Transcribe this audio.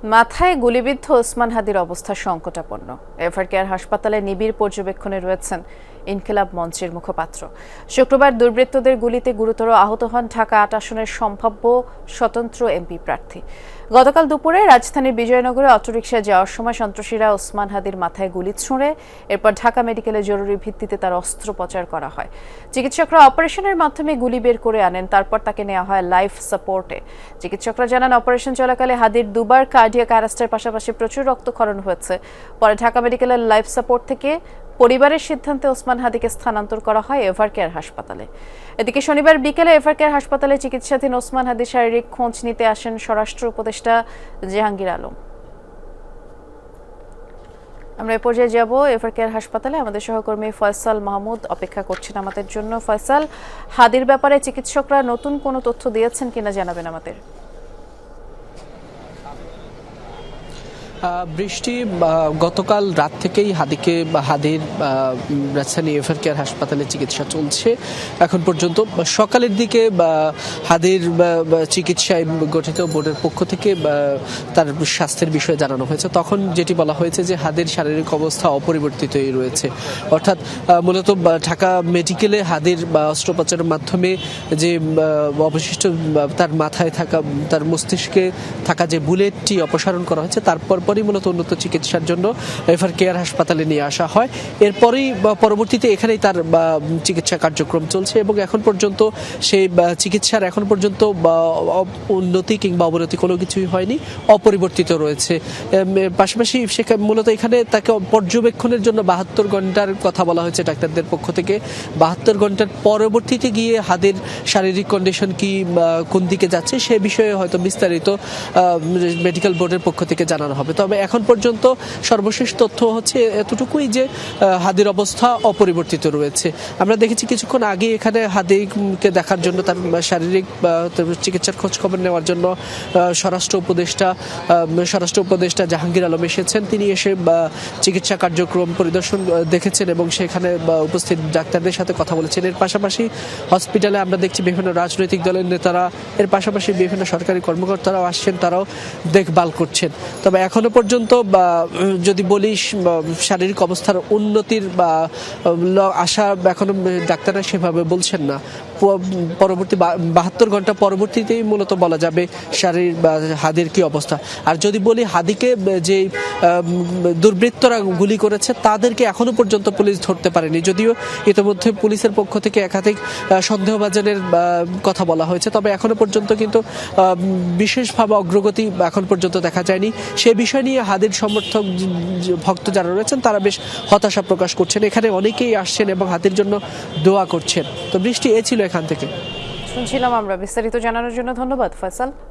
মাথায় গুলিবিদ্ধ ওসমান হাদির অবস্থা সংকটাপন্ন। এভারকেয়ার হাসপাতালে নিবিড় পর্যবেক্ষণে রয়েছেন ইনকিলাব মঞ্চের মুখপাত্র। শুক্রবার দুর্বৃত্তদের গুলিতে গুরুতর আহত হন ঢাকা ৮ আসনের সম্ভাব্য স্বতন্ত্র এমপি প্রার্থী। গতকাল দুপুরে রাজধানীর বিজয়নগরে অটোরিকশায় যাওয়ার সময় সন্ত্রাসীরা ওসমান হাদির মাথায় গুলি ছুঁড়ে এরপর ঢাকা মেডিকেলে জরুরি ভিত্তিতে তার অস্ত্রোপচার করা হয়। চিকিৎসকরা অপারেশনের মাধ্যমে গুলি বের করে আনেন, তারপর তাকে নেওয়া হয় লাইফ সাপোর্টে। চিকিৎসকরা জানান, অপারেশন চলাকালে হাদির দুবার কার্ডিয়াক অ্যারেস্টের পাশাপাশি প্রচুর রক্তক্ষরণ হয়েছে। পরে ঢাকা মেডিকেলের লাইফ সাপোর্ট থেকে পরিবারের সিদ্ধান্তে ওসমান হাদিকে স্থানান্তর করা হয় এভারকেয়ার হাসপাতালে। এদিকে শনিবার বিকেলে এভারকেয়ার হাসপাতালে চিকিৎসাধীন ওসমান হাদির শারীরিক খোঁজ নিতে আসেন স্বরাষ্ট্র উপদেষ্টা জাহাঙ্গীর আলম। আমরা এ পর্যায়ে যাব এভারকেয়ার হাসপাতালে। আমাদের সহকর্মী ফয়সাল মাহমুদ অপেক্ষা করছেন আমাদের জন্য। ফয়সাল, হাদির ব্যাপারে চিকিৎসকরা নতুন কোনো তথ্য দিয়েছেন কিনা জানাবেন আমাদের। বৃষ্টি, গতকাল রাত থেকেই হাদির রাজধানী এভারকেয়ার হাসপাতালে চিকিৎসা চলছে। এখন পর্যন্ত সকালের দিকে হাদির চিকিৎসায় গঠিত বোর্ডের পক্ষ থেকে তার স্বাস্থ্যের বিষয়ে জানানো হয়েছে। তখন যেটি বলা হয়েছে যে হাদির শারীরিক অবস্থা অপরিবর্তিতই রয়েছে, অর্থাৎ মূলত ঢাকা মেডিকেলে হাদির অস্ত্রোপচারের মাধ্যমে যে অবশিষ্ট তার মাথায় থাকা, তার মস্তিষ্কে থাকা যে বুলেটটি অপসারণ করা হয়েছে, তারপর মূলত উন্নত চিকিৎসার জন্য এভারকেয়ার হাসপাতালে নিয়ে আসা হয়। এরপরেই পরবর্তীতে এখানেই তার চিকিৎসা কার্যক্রম চলছে এবং এখন পর্যন্ত সেই চিকিৎসার উন্নতি কিংবা অবনতি কোনো কিছুই হয়নি, অপরিবর্তিত রয়েছে। পাশাপাশি মূলত এখানে তাকে পর্যবেক্ষণের জন্য ৭২ ঘন্টার কথা বলা হয়েছে ডাক্তারদের পক্ষ থেকে। ৭২ ঘন্টার পরবর্তীতে গিয়ে হাদির শারীরিক কন্ডিশন কি, কোন দিকে যাচ্ছে সে বিষয়ে হয়তো বিস্তারিত মেডিকেল বোর্ডের পক্ষ থেকে জানানো হবে। তবে এখন পর্যন্ত সর্বশেষ তথ্য হচ্ছে এতটুকুই যে হাদির অবস্থা অপরিবর্তিত রয়েছে। আমরা দেখেছি কিছুক্ষণ আগে এখানে হাদিকে দেখার জন্য, তার শারীরিক চিকিৎসার খোঁজ খবর নেওয়ার জন্য স্বরাষ্ট্র উপদেষ্টা জাহাঙ্গীর আলম এসেছেন। তিনি এসে চিকিৎসা কার্যক্রম পরিদর্শন দেখেছেন এবং সেখানে উপস্থিত ডাক্তারদের সাথে কথা বলেছেন। এর পাশাপাশি হসপিটালে আমরা দেখছি বিভিন্ন রাজনৈতিক দলের নেতারা, এর পাশাপাশি বিভিন্ন সরকারি কর্মকর্তারাও আসছেন, তারাও দেখভাল করছেন। তবে এখনো পর্যন্ত যদি বলি শারীরিক অবস্থার উন্নতির আশা এখনো ডাক্তাররা সেভাবে বলছেন না। পরবর্তী ৭২ ঘন্টা পরবর্তীতেই মূলত বলা যাবে হাদির কি অবস্থা। আর যদি বলি হাদিকে যে দুর্বৃত্তরা গুলি করেছে তাদেরকে এখনো পর্যন্ত পুলিশ ধরতে পারেনি, যদিও ইতিমধ্যে পুলিশের পক্ষ থেকে একাধিক সন্দেহভাজনের কথা বলা হয়েছে। তবে এখনো পর্যন্ত কিন্তু বিশেষভাবে অগ্রগতি এখন পর্যন্ত দেখা যায়নি। সে বিষয় নিয়ে হাদির সমর্থক ভক্ত যারা রয়েছেন তারা বেশ হতাশা প্রকাশ করছেন। এখানে অনেকেই আসছেন এবং হাদির জন্য দোয়া করছেন। তো বৃষ্টি, এ ছিল এখান থেকে। শুনছিলাম আমরা। বিস্তারিত জানানোর জন্য ধন্যবাদ ফয়সাল।